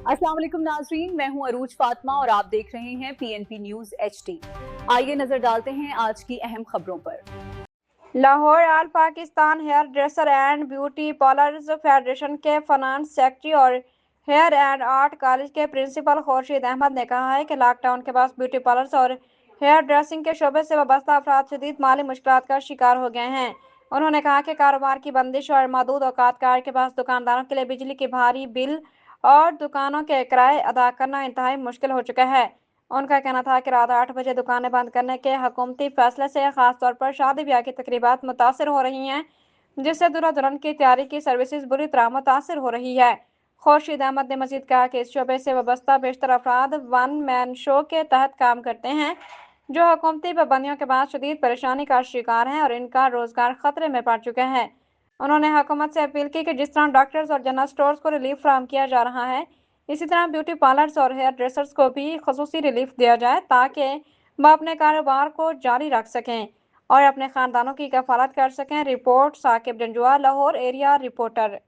अस्सलाम वालेकुम नाजरीन, मैं हूं अरूज फातिमा और आप देख रहे हैं PNP न्यूज HD। आइए नजर डालते हैं आज की अहम खबरों पर। Lahore all Pakistan hairdresser and beauty parlours federation के फाइनेंस सेक्रेटरी और हेयर एंड आर्ट कॉलेज के प्रिंसिपल खुर्शीद अहमद ने कहा है कि लॉकडाउन के बाद ब्यूटी पार्लर्स और हेयर ड्रेसिंग के शोबे से वाबस्ता अफराद शदीद माली मुश्किलात का शिकार हो गए हैं। उन्होंने कहा कि कारोबार की बंदिश और महदूद औकातकार के पास दुकानदारों के लिए बिजली की भारी बिल और दुकानों के किराए अदा करना इंतहाई मुश्किल हो चुका है। उनका कहना था कि रात 8 बजे दुकानें बंद करने के हुकूमती फैसले से खास तौर पर शादी ब्याह की तकरीबात मुतासर हो रही हैं, जिससे दूल्हा दुल्हन की तैयारी की सर्विसेज बुरी तरह मुतासर हो रही है। खुर्शीद अहमद ने मजीद कहा कि इस शोबे से वाबस्ता बेशतर अफराद वन मैन शो के तहत काम करते हैं, जो हुकूमती पाबंदियों के बाद शदीद परेशानी का शिकार हैं और इनका रोजगार खतरे में पड़ चुका है। उन्होंने हुकूमत से अपील की कि जिस तरह डॉक्टर्स और जनरल स्टोर्स को रिलीफ फराहम किया जा रहा है, इसी तरह ब्यूटी पार्लर्स और हेयर ड्रेसर्स को भी खसूसी रिलीफ दिया जाए ताकि वह अपने कारोबार को जारी रख सकें और अपने खानदानों की कफालत कर सकें। Report Saqib Janjua, Lahore area reporter.